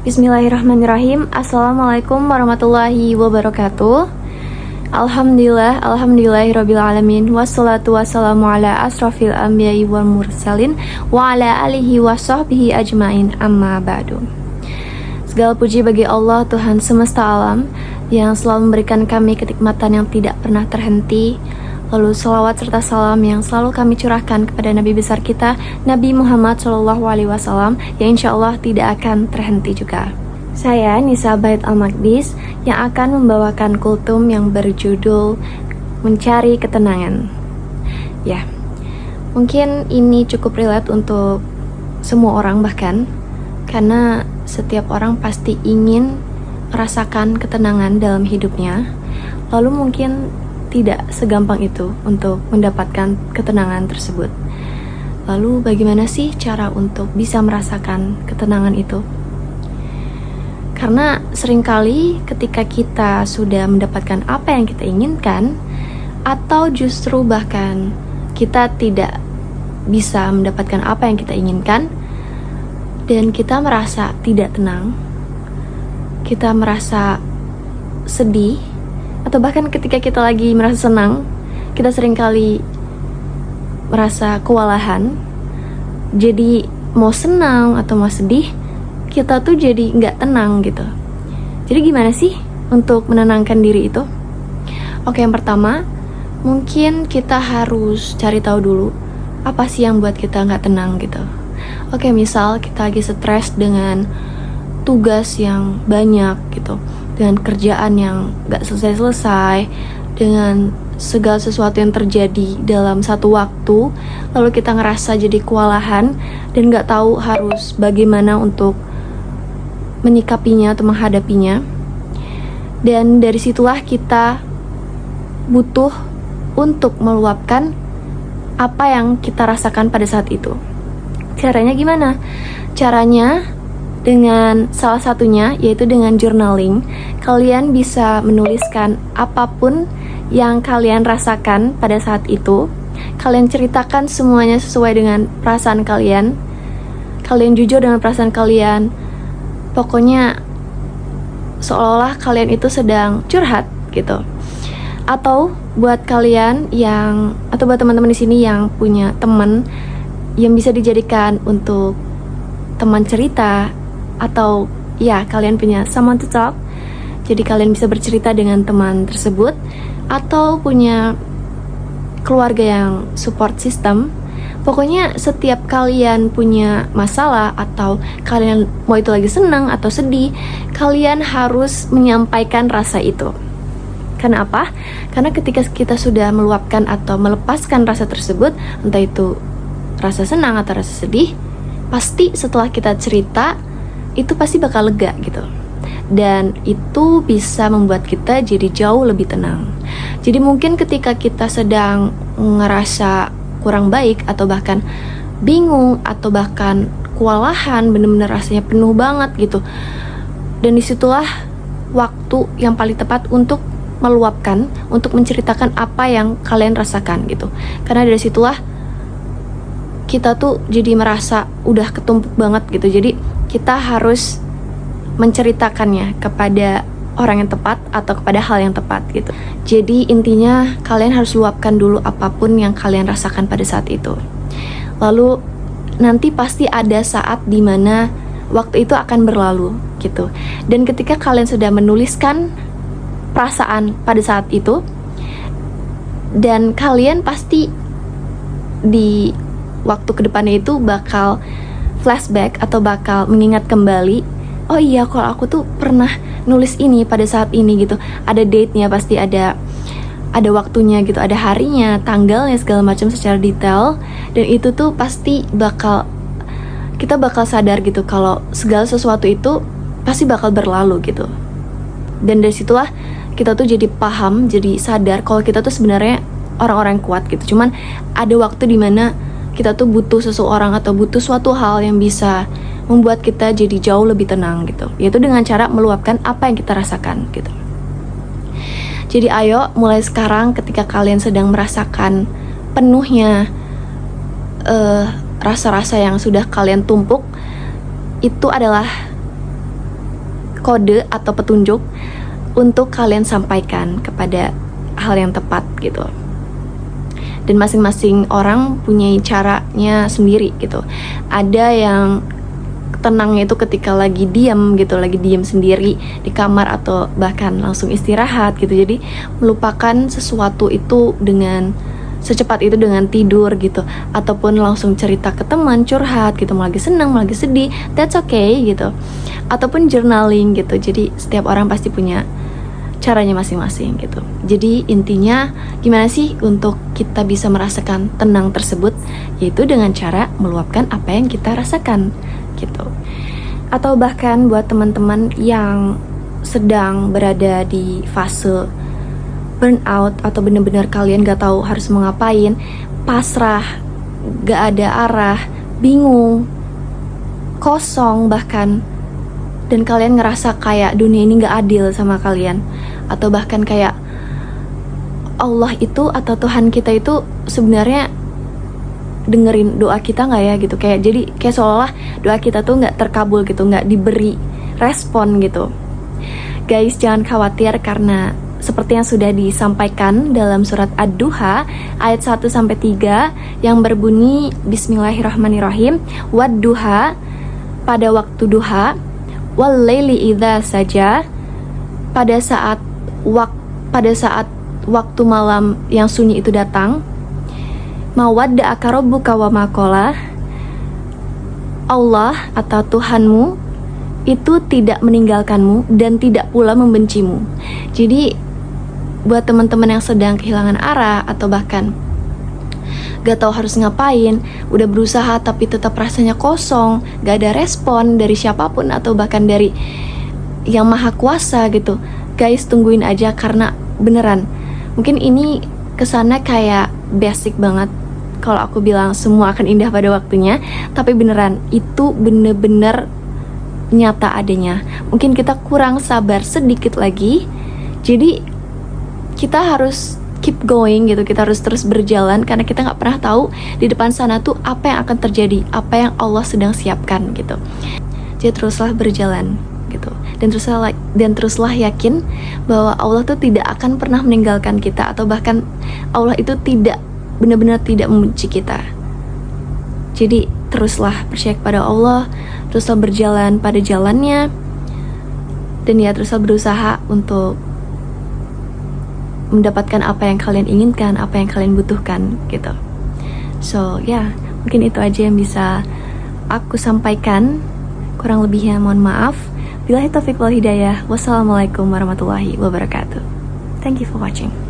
Bismillahirrahmanirrahim. Assalamualaikum warahmatullahi wabarakatuh. Alhamdulillahirabbil alamin. Wassalatu wassalamu ala asrofil anbiya'i wal mursalin wa ala alihi wa sahbihi ajmain, amma ba'du. Segala puji bagi Allah, Tuhan semesta alam, yang selalu memberikan kami kenikmatan yang tidak pernah terhenti. Lalu salawat serta salam yang selalu kami curahkan kepada Nabi besar kita, Nabi Muhammad SAW, yang insya Allah tidak akan terhenti juga. Saya Nisa Bait Al-Maqdis yang akan membawakan kultum yang berjudul Mencari Ketenangan. Ya, mungkin ini cukup relate untuk semua orang bahkan, karena setiap orang pasti ingin merasakan ketenangan dalam hidupnya. Lalu mungkin tidak segampang itu untuk mendapatkan ketenangan tersebut. Lalu bagaimana sih cara untuk bisa merasakan ketenangan itu? Karena seringkali ketika kita sudah mendapatkan apa yang kita inginkan, atau justru bahkan kita tidak bisa mendapatkan apa yang kita inginkan, dan kita merasa tidak tenang, kita merasa sedih, atau bahkan ketika kita lagi merasa senang, kita seringkali merasa kewalahan. Jadi mau senang atau mau sedih, kita tuh jadi nggak tenang gitu. Jadi gimana sih untuk menenangkan diri itu? Oke, yang pertama, mungkin kita harus cari tahu dulu apa sih yang buat kita nggak tenang gitu. Oke, misal kita lagi stres dengan tugas yang banyak gitu, dengan kerjaan yang gak selesai-selesai, dengan segala sesuatu yang terjadi dalam satu waktu, lalu kita ngerasa jadi kewalahan dan gak tahu harus bagaimana untuk menyikapinya atau menghadapinya. Dan dari situlah kita butuh untuk meluapkan apa yang kita rasakan pada saat itu. Caranya gimana? Caranya dengan salah satunya yaitu dengan journaling. Kalian bisa menuliskan apapun yang kalian rasakan pada saat itu. Kalian ceritakan semuanya sesuai dengan perasaan kalian. Kalian jujur dengan perasaan kalian. Pokoknya seolah-olah kalian itu sedang curhat gitu. Atau buat kalian yang, atau buat teman-teman di sini yang punya teman yang bisa dijadikan untuk teman cerita, atau ya kalian punya someone to talk, jadi kalian bisa bercerita dengan teman tersebut, atau punya keluarga yang support system. Pokoknya setiap kalian punya masalah, atau kalian mau itu lagi senang atau sedih, kalian harus menyampaikan rasa itu. Karena apa? Karena ketika kita sudah meluapkan atau melepaskan rasa tersebut, entah itu rasa senang atau rasa sedih, pasti setelah kita cerita itu pasti bakal lega gitu. Dan itu bisa membuat kita jadi jauh lebih tenang. Jadi mungkin ketika kita sedang ngerasa kurang baik, atau bahkan bingung, atau bahkan kewalahan, bener-bener rasanya penuh banget gitu, dan disitulah waktu yang paling tepat untuk meluapkan, untuk menceritakan apa yang kalian rasakan gitu. Karena dari situlah kita tuh jadi merasa udah ketumpuk banget gitu. Jadi kita harus menceritakannya kepada orang yang tepat atau kepada hal yang tepat gitu. Jadi intinya kalian harus luapkan dulu apapun yang kalian rasakan pada saat itu. Lalu nanti pasti ada saat dimana waktu itu akan berlalu gitu. Dan ketika kalian sudah menuliskan perasaan pada saat itu, dan kalian pasti di waktu kedepannya itu bakal flashback atau bakal mengingat kembali, oh iya kalau aku tuh pernah nulis ini pada saat ini gitu. Ada date-nya, pasti ada waktunya gitu, ada harinya, tanggalnya, segala macam secara detail. Dan itu tuh pasti kita bakal sadar gitu kalau segala sesuatu itu pasti bakal berlalu gitu. Dan dari situlah kita tuh jadi paham, jadi sadar kalau kita tuh sebenarnya orang-orang kuat gitu. Cuman ada waktu dimana kita tuh butuh seseorang atau butuh suatu hal yang bisa membuat kita jadi jauh lebih tenang gitu, yaitu dengan cara meluapkan apa yang kita rasakan gitu. Jadi ayo mulai sekarang ketika kalian sedang merasakan penuhnya rasa-rasa yang sudah kalian tumpuk, itu adalah kode atau petunjuk untuk kalian sampaikan kepada hal yang tepat gitu. Dan masing-masing orang punya caranya sendiri gitu. Ada yang tenangnya itu ketika lagi diam gitu, lagi diam sendiri di kamar atau bahkan langsung istirahat gitu. Jadi melupakan sesuatu itu dengan secepat itu dengan tidur gitu, ataupun langsung cerita ke teman, curhat gitu, mau lagi senang, mau lagi sedih, that's okay gitu. Ataupun journaling gitu. Jadi setiap orang pasti punya caranya masing-masing gitu. Jadi intinya gimana sih untuk kita bisa merasakan tenang tersebut, yaitu dengan cara meluapkan apa yang kita rasakan gitu. Atau bahkan buat teman-teman yang sedang berada di fase burnout atau benar-benar kalian gak tahu harus mau ngapain, pasrah, gak ada arah, bingung, kosong bahkan, dan kalian ngerasa kayak dunia ini gak adil sama kalian, atau bahkan kayak Allah itu atau Tuhan kita itu sebenarnya dengerin doa kita nggak ya gitu, kayak jadi kayak seolah doa kita tuh nggak terkabul gitu, nggak diberi respon gitu. Guys, jangan khawatir karena seperti yang sudah disampaikan dalam surat Ad-Duha ayat 1-3 yang berbunyi Bismillahirrahmanirrahim, Wad-duha, pada waktu duha, wal laili idza saja, pada saat waktu malam yang sunyi itu datang, mawadda akarobuka wa makola, Allah atau Tuhanmu itu tidak meninggalkanmu dan tidak pula membencimu. Jadi buat teman-teman yang sedang kehilangan arah atau bahkan gak tahu harus ngapain, udah berusaha tapi tetap rasanya kosong, gak ada respon dari siapapun atau bahkan dari yang maha kuasa gitu, guys, tungguin aja karena beneran mungkin ini kesana kayak basic banget kalau aku bilang semua akan indah pada waktunya, tapi beneran itu bener-bener nyata adanya. Mungkin kita kurang sabar sedikit lagi, jadi kita harus keep going gitu, kita harus terus berjalan karena kita nggak pernah tahu di depan sana tuh apa yang akan terjadi, apa yang Allah sedang siapkan gitu. Jadi teruslah berjalan gitu, dan teruslah yakin bahwa Allah tuh tidak akan pernah meninggalkan kita, atau bahkan Allah itu tidak benar-benar tidak membenci kita. Jadi teruslah percaya kepada Allah, teruslah berjalan pada jalannya, dan ya teruslah berusaha untuk mendapatkan apa yang kalian inginkan, apa yang kalian butuhkan gitu. So ya, mungkin itu aja yang bisa aku sampaikan. Kurang lebihnya mohon maaf. Billahi taufiq wal hidayah. Wassalamualaikum warahmatullahi wabarakatuh. Thank you for watching.